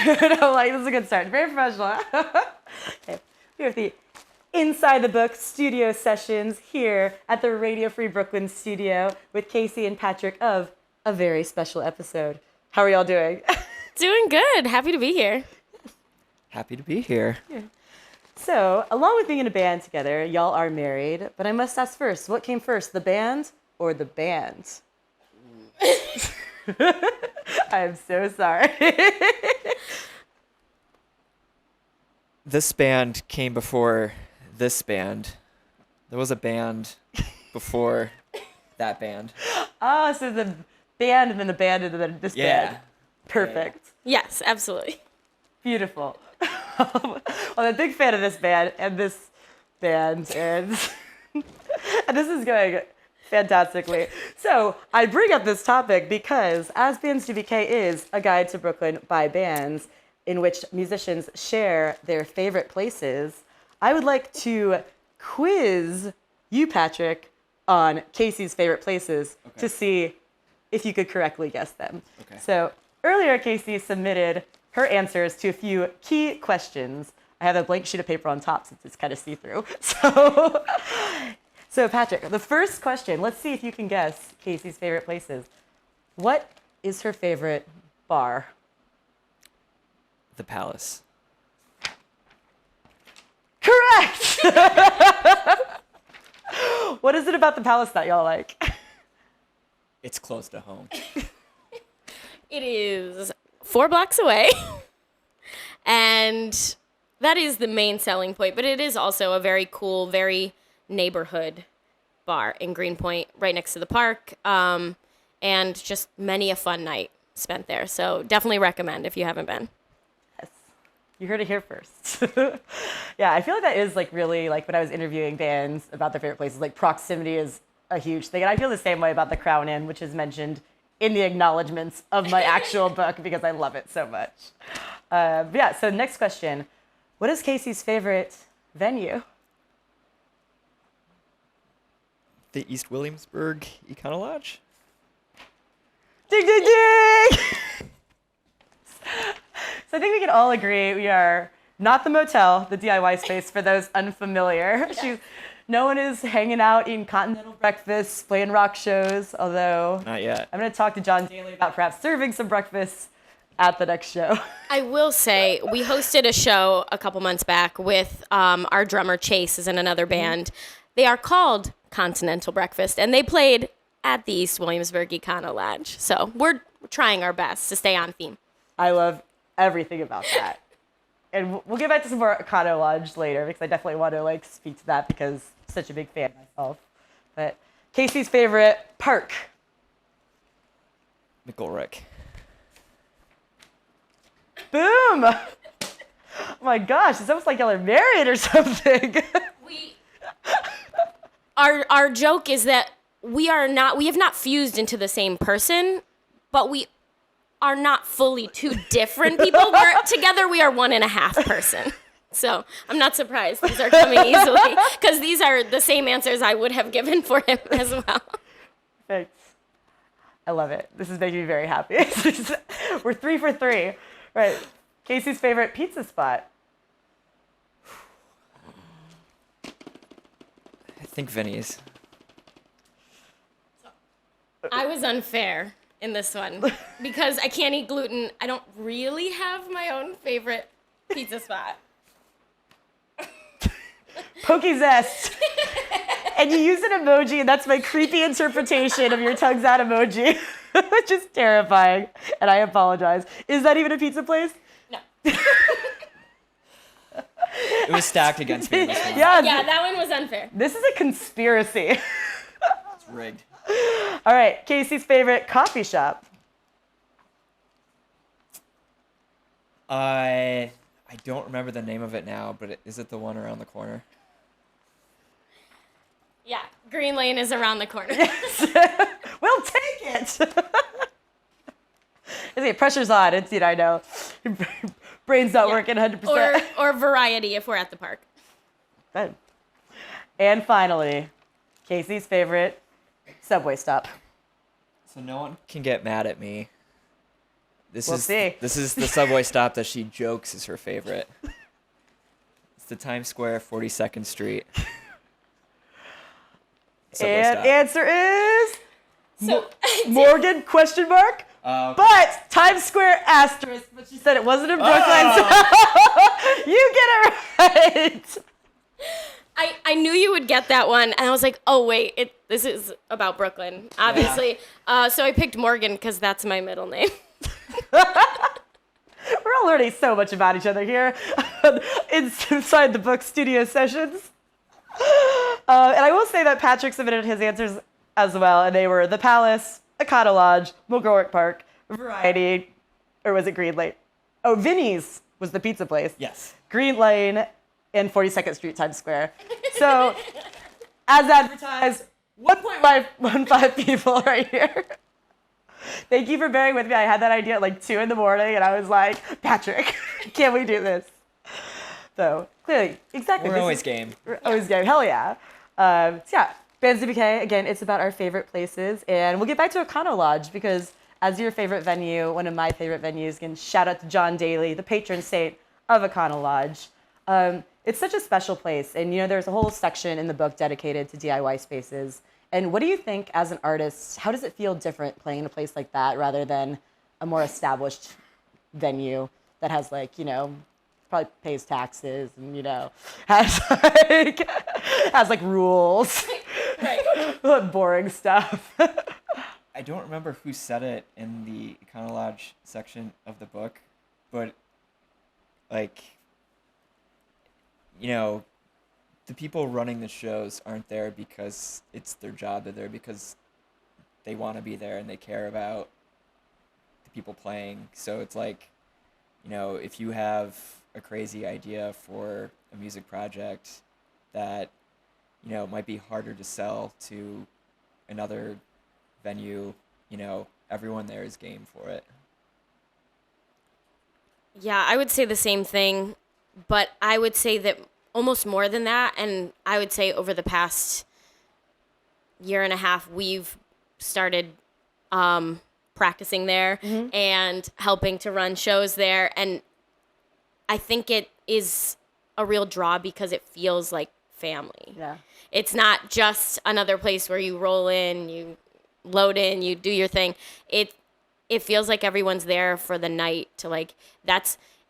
No, like, this is a good start. Very professional. Okay. We have the Inside the Book studio sessions here at the Radio Free Brooklyn studio with Kasey and Patrick of a very special episode. How are y'all doing? Doing good. Happy to be here. Happy to be here. Yeah. So, along with being in a band together, y'all are married, but I must ask first, what came first, the band or the band? I'm so sorry. This band came before this band. There was a band before that band. Oh, so the band and then the band and then this band. Perfect. Yes, absolutely. Beautiful. Well, I'm a big fan of this band and this band, and this is going fantastically. So I bring up this topic because As Bands Do BK is a guide to Brooklyn by bands in which musicians share their favorite places. I would like to quiz you, Patrick, on Kasey's favorite places to see if you could correctly guess them. Okay. So earlier, Kasey submitted her answers to a few key questions. I have a blank sheet of paper on top since it's kind of see-through. So Patrick, the first question, let's see if you can guess Kasey's favorite places. What is her favorite bar? The Palace. Correct! What is it about the Palace that y'all like? It's close to home. It is 4 blocks away. And that is the main selling point. But it is also a very cool, very neighborhood bar in Greenpoint, right next to the park. And just many a fun night spent there. So definitely recommend if you haven't been. Yes, you heard it here first. Yeah, I feel like that is like really like when I was interviewing bands about their favorite places, like proximity is a huge thing. And I feel the same way about the Crown Inn, which is mentioned in the acknowledgments of my actual book because I love it so much. Yeah, so next question. What is Kasey's favorite venue? The East Williamsburg Econo Lodge? Ding, ding, ding! So I think we can all agree we are not the motel, the DIY space for those unfamiliar. No one is hanging out, eating continental breakfasts, playing rock shows, although Not yet. I'm going to talk to John Daly about perhaps serving some breakfasts at the next show. I will say, we hosted a show a couple months back with our drummer Chase is in another band. They are called Continental Breakfast, and they played at the East Williamsburg Econo Lodge. So we're trying our best to stay on theme. I love everything about that. And we'll get back to some more Econo Lodge later because I definitely want to like speak to that because I'm such a big fan myself. But Kasey's favorite park? McGolrick. Boom! Oh my gosh, it's almost like y'all are married or something. Our joke is that we have not fused into the same person, but we are not fully two different people. Together we are 1.5 person. So I'm not surprised these are coming easily because these are the same answers I would have given for him as well. Thanks. I love it. This is making me very happy. We're 3 for 3. Right. Kasey's favorite pizza spot? I think Vinny's. I was unfair in this one because I can't eat gluten. I don't really have my own favorite pizza spot. Pokey Zest. And you use an emoji, and that's my creepy interpretation of your tongues out emoji, which is terrifying. And I apologize. Is that even a pizza place? No. It was stacked against me in this one. Yeah, that one was unfair. this is a conspiracy. It's rigged. All right, Kasey's favorite coffee shop? I don't remember the name of it now, but is it the one around the corner? Yeah, Green Lane is around the corner. We'll take it. Pressure's on. It's, I know. Brain's not working 100%. Or variety if we're at the park. Good. And finally, Kasey's favorite subway stop. So no one can get mad at me This We'll is see. this is the subway stop that she jokes is her favorite. It's the Times Square 42nd Street. Subway And stop. answer is So Morgan question mark. But Times Square asterisk. But she said it wasn't in Brooklyn. So you get it right. I knew you would get that one, and I was like, oh wait, this is about Brooklyn, obviously. So I picked Morgan because that's my middle name. We're all learning so much about each other here inside the book studio sessions. And I will say that Patrick submitted his answers as well, and they were The Palace, Econo Lodge, McGorwick Park, Variety, or was it Green Lane? Oh, Vinny's was the pizza place. Yes. Green Lane and 42nd Street, Times Square. So, as advertised, 1.15 people right here. Thank you for bearing with me. I had that idea at like 2 in the morning, and I was like, Patrick, can we do this? So, clearly, exactly. We're always game. We're always game. Hell yeah. So, yeah, Bands DBK, again, it's about our favorite places. And we'll get back to Econo Lodge because as your favorite venue, one of my favorite venues, again, shout out to John Daly, the patron saint of Econo Lodge. It's such a special place. And, you know, there's a whole section in the book dedicated to DIY spaces. And what do you think as an artist, how does it feel different playing in a place like that rather than a more established venue that has like, you know, probably pays taxes and, you know, has like rules, right. Boring stuff. I don't remember who said it in the Econo Lodge section of the book, but like, you know, the people running the shows aren't there because it's their job. They're there because they want to be there and they care about the people playing. So it's like, you know, if you have a crazy idea for a music project that, you know, might be harder to sell to another venue, you know, everyone there is game for it. Yeah, I would say the same thing, but I would say that almost more than that, and I would say over the past year and a half, we've started practicing there and helping to run shows there, and I think it is a real draw because it feels like family. Yeah. It's not just another place where you roll in, you load in, you do your thing. It feels like everyone's there for the night to like,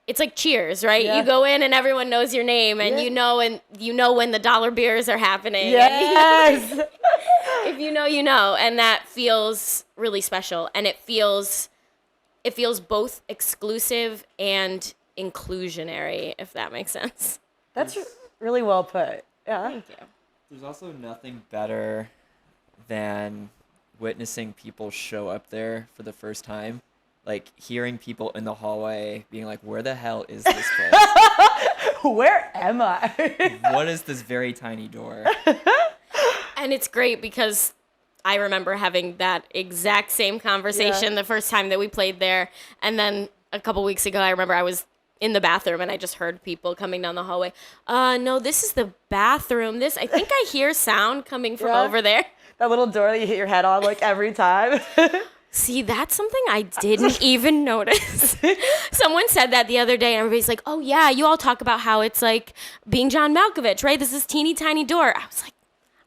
it's like Cheers, right? Yeah. You go in and everyone knows your name and you know when the dollar beers are happening. Yes. If you know, you know. And that feels really special. And it feels both exclusive and inclusionary, if that makes sense. That's really well put. Yeah. Thank you. There's also nothing better than witnessing people show up there for the first time. Like hearing people in the hallway being like, where the hell is this place? Where am I? What is this very tiny door? And it's great because I remember having that exact same conversation the first time that we played there. And then a couple weeks ago, I remember I was in the bathroom and I just heard people coming down the hallway. No, this is the bathroom. I think I hear sound coming from over there. That little door that you hit your head on like every time. See, that's something I didn't even notice. Someone said that the other day, and everybody's like, oh, yeah, you all talk about how it's like being John Malkovich, right? This is teeny tiny door. I was like,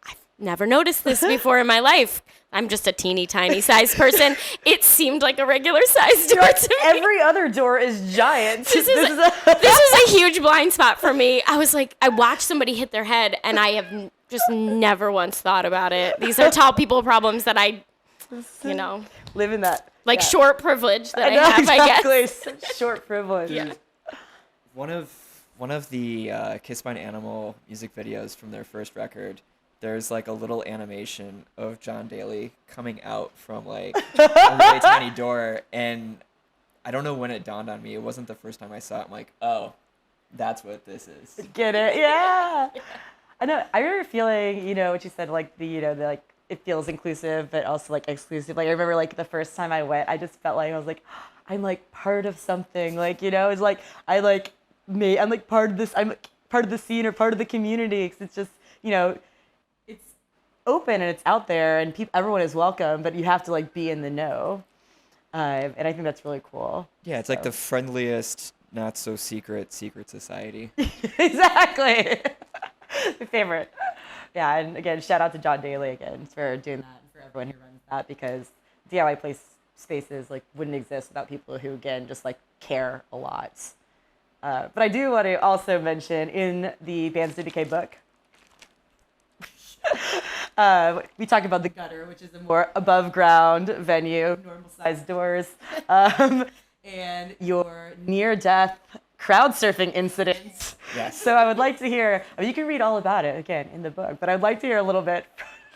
I've never noticed this before in my life. I'm just a teeny tiny size person. It seemed like a regular size door to me. Every other door is giant. This is a huge blind spot for me. I was like, I watched somebody hit their head, and I have just never once thought about it. These are tall people problems that I, you know. Live in that. Like short privilege that I know, have, exactly. I guess. Such short privilege. Yeah. One of the Kiss by an Animal music videos from their first record, there's like a little animation of John Daly coming out from like a really tiny door, and I don't know when it dawned on me. It wasn't the first time I saw it. I'm like, oh, that's what this is. Get it? Yeah. I know. I remember feeling, you know, what you said, like the like it feels inclusive, but also like exclusive. Like I remember like the first time I went, I just felt like I was like, I'm like part of something. Like, you know, it's like I'm like part of this. I'm like part of the scene or part of the community. 'Cause it's just, you know, it's open and it's out there and everyone is welcome, but you have to like be in the know. And I think that's really cool. Yeah, it's like the friendliest, not so secret society. Exactly. My favorite. Yeah, and again, shout out to John Daly again for doing that and for everyone who runs that, because DIY spaces like wouldn't exist without people who, again, just like care a lot. But I do want to also mention in the Bands to Decay book, we talk about the gutter, which is a more above ground venue, normal sized doors, and your near death crowd surfing incidents. Yes. So I would like to hear, I mean, you can read all about it again in the book, but I'd like to hear a little bit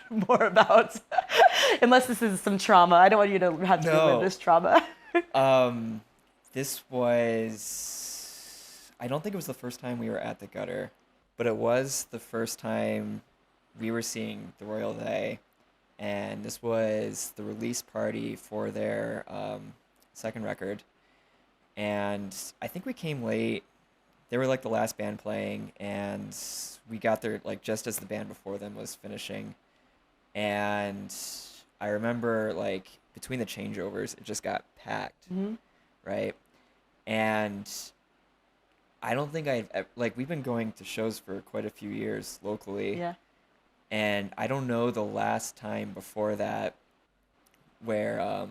more about, unless this is some trauma. I don't want you to have to relive this trauma. This was, I don't think it was the first time we were at the gutter, but it was the first time we were seeing the Royal They, and this was the release party for their second record. And I think we came late. They were like the last band playing, and we got there like just as the band before them was finishing. And I remember like between the changeovers, it just got packed, right? And I don't think like we've been going to shows for quite a few years locally. Yeah. And I don't know the last time before that where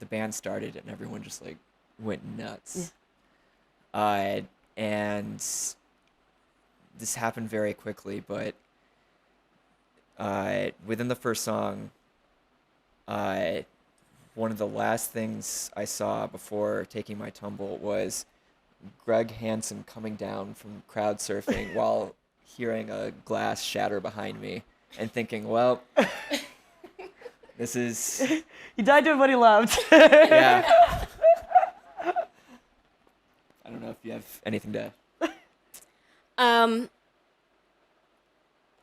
the band started and everyone just like went nuts. Yeah. And this happened very quickly, but within the first song, one of the last things I saw before taking my tumble was Greg Hansen coming down from crowd surfing while hearing a glass shatter behind me and thinking, well, this is... He died doing what he loved. Yeah. I don't know if you have anything to...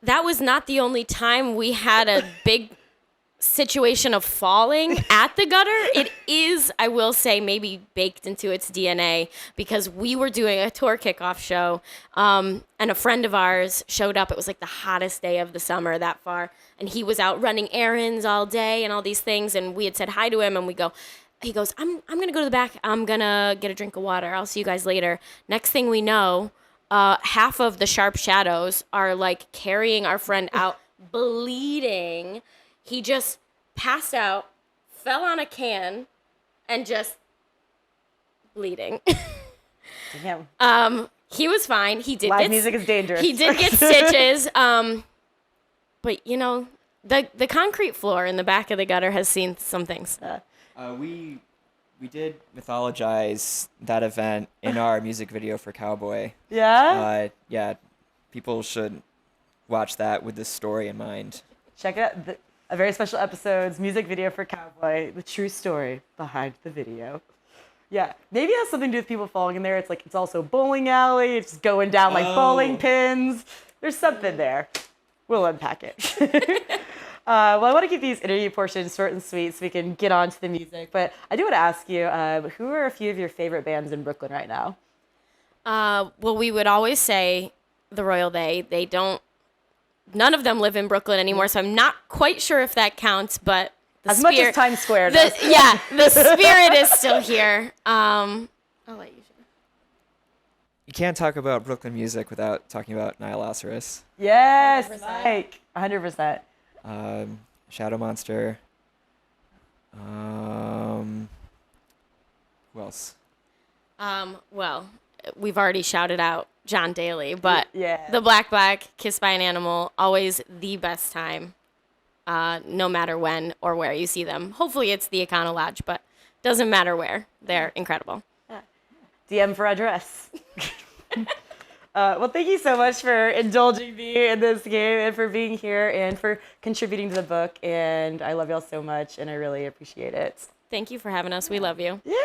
That was not the only time we had a big situation of falling at the gutter. It is, I will say, maybe baked into its DNA, because we were doing a tour kickoff show, and a friend of ours showed up. It was like the hottest day of the summer that far, and he was out running errands all day and all these things, and we had said hi to him, and he goes, I'm gonna go to the back. I'm gonna get a drink of water. I'll see you guys later. Next thing we know, half of the Sharp Shadows are like carrying our friend out, bleeding. He just passed out, fell on a can, and just bleeding. Damn. He was fine. He did. Live music is dangerous. He did get stitches. But you know, the concrete floor in the back of the gutter has seen some things. We did mythologize that event in our music video for Cowboy. Yeah? Yeah, people should watch that with this story in mind. Check it out. A very special episode's music video for Cowboy, the true story behind the video. Yeah, maybe it has something to do with people falling in there. It's like, it's also bowling alley. It's going down like bowling pins. There's something there. We'll unpack it. Well, I want to keep these interview portions short and sweet so we can get on to the music. But I do want to ask you, who are a few of your favorite bands in Brooklyn right now? Well, we would always say the Royal They don't. None of them live in Brooklyn anymore, so I'm not quite sure if that counts. But as much as Times Square does. Yeah, the spirit is still here. I'll let you share. You can't talk about Brooklyn music without talking about Nihiloceros. Yes, 100%. Mike, 100%. Shadow Monster. Who else? Well, we've already shouted out John Daly, but Yeah. the Black, Kissed by an Animal, always the best time, no matter when or where you see them. Hopefully it's the Econo Lodge, but doesn't matter where. They're incredible. DM for address. Well, thank you so much for indulging me in this game and for being here and for contributing to the book. And I love y'all so much, and I really appreciate it. Thank you for having us. We love you. Yeah.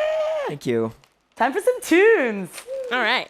Thank you. Time for some tunes. All right.